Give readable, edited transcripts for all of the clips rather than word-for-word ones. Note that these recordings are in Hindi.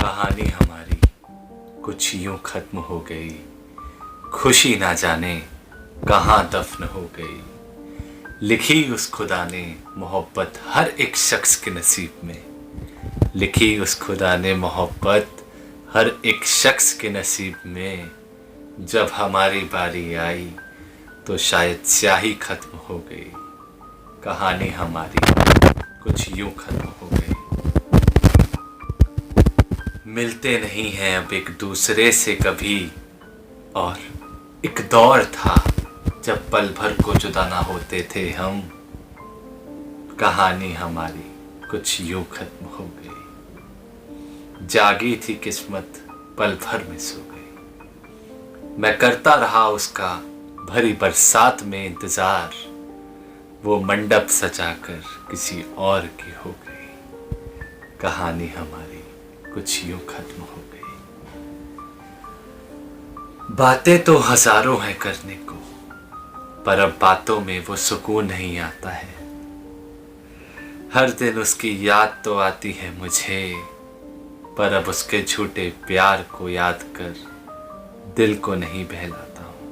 कहानी हमारी कुछ यूं खत्म हो गई, खुशी ना जाने कहाँ दफन हो गई। लिखी उस खुदा ने मोहब्बत हर एक शख्स के नसीब में, लिखी उस खुदा ने मोहब्बत हर एक शख्स के नसीब में। जब हमारी बारी आई तो शायद स्याही खत्म हो गई। कहानी हमारी कुछ यूं खत्म हो गई। मिलते नहीं हैं अब एक दूसरे से कभी, और एक दौर था जब पल भर को जुदा ना होते थे हम। कहानी हमारी कुछ यूं खत्म हो गई। जागी थी किस्मत पल भर में सो गई। मैं करता रहा उसका भरी बरसात में इंतजार, वो मंडप सजाकर किसी और की हो गई। कहानी हमारी कुछ यूं खत्म हो गई। बातें तो हजारों हैं करने को, पर अब बातों में वो सुकून नहीं आता है। हर दिन उसकी याद तो आती है मुझे, पर अब उसके झूठे प्यार को याद कर दिल को नहीं बहलाता हूं।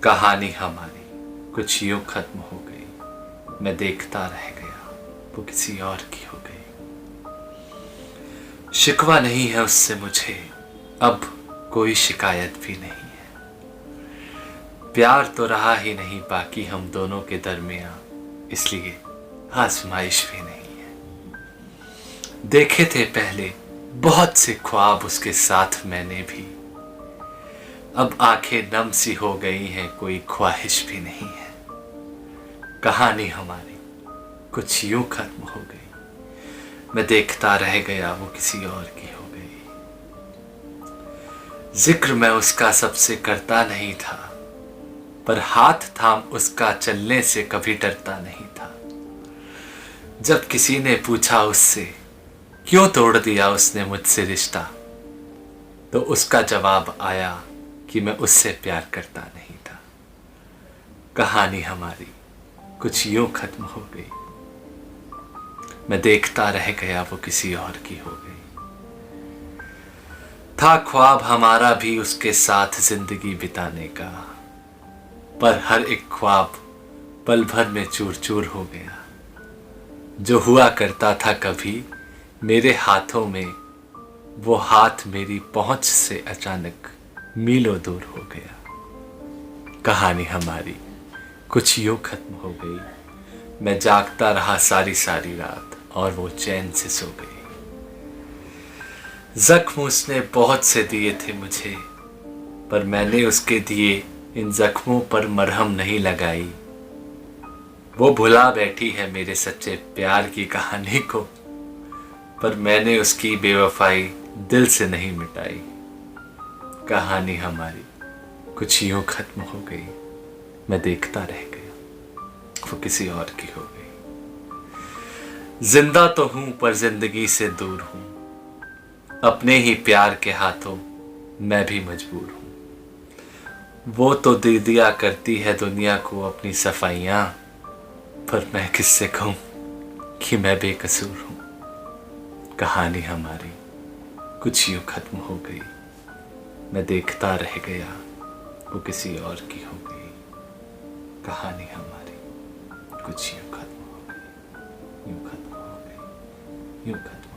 कहानी हमारी कुछ यूं खत्म हो गई। मैं देखता रह गया, वो किसी और की हो गई। शिकवा नहीं है उससे मुझे, अब कोई शिकायत भी नहीं है। प्यार तो रहा ही नहीं बाकी हम दोनों के दरमियां, इसलिए आजमाइश भी नहीं है। देखे थे पहले बहुत से ख्वाब उसके साथ मैंने भी, अब आंखें नम सी हो गई हैं, कोई ख्वाहिश भी नहीं है। कहानी हमारी कुछ यूं खत्म हो गई। मैं देखता रह गया, वो किसी और की हो गई। जिक्र मैं उसका सबसे करता नहीं था, पर हाथ थाम उसका चलने से कभी डरता नहीं था। जब किसी ने पूछा उससे क्यों तोड़ दिया उसने मुझसे रिश्ता, तो उसका जवाब आया कि मैं उससे प्यार करता नहीं था। कहानी हमारी कुछ यूं खत्म हो गई। मैं देखता रह गया, वो किसी और की हो गई। था ख्वाब हमारा भी उसके साथ जिंदगी बिताने का, पर हर एक ख्वाब पल भर में चूर चूर हो गया। जो हुआ करता था कभी मेरे हाथों में, वो हाथ मेरी पहुंच से अचानक मीलों दूर हो गया। कहानी हमारी कुछ यूं खत्म हो गई। मैं जागता रहा सारी सारी रात, और वो चैन से सो गई। जख्म उसने बहुत से दिए थे मुझे, पर मैंने उसके दिए इन जख्मों पर मरहम नहीं लगाई। वो भुला बैठी है मेरे सच्चे प्यार की कहानी को, पर मैंने उसकी बेवफाई दिल से नहीं मिटाई। कहानी हमारी कुछ यूं खत्म हो गई। मैं देखता रह गया, वो किसी और की हो गई। जिंदा तो हूं पर जिंदगी से दूर हूं, अपने ही प्यार के हाथों मैं भी मजबूर हूं। वो तो दे दिया करती है दुनिया को अपनी सफाइयां, पर मैं किससे कहूं कि मैं बेकसूर हूं। कहानी हमारी कुछ यूं खत्म हो गई। मैं देखता रह गया, वो किसी और की हो गई। कहानी हमारी कुछ यूं खत्म हो गई, यूं खत्म हो गई, यूं खत्म।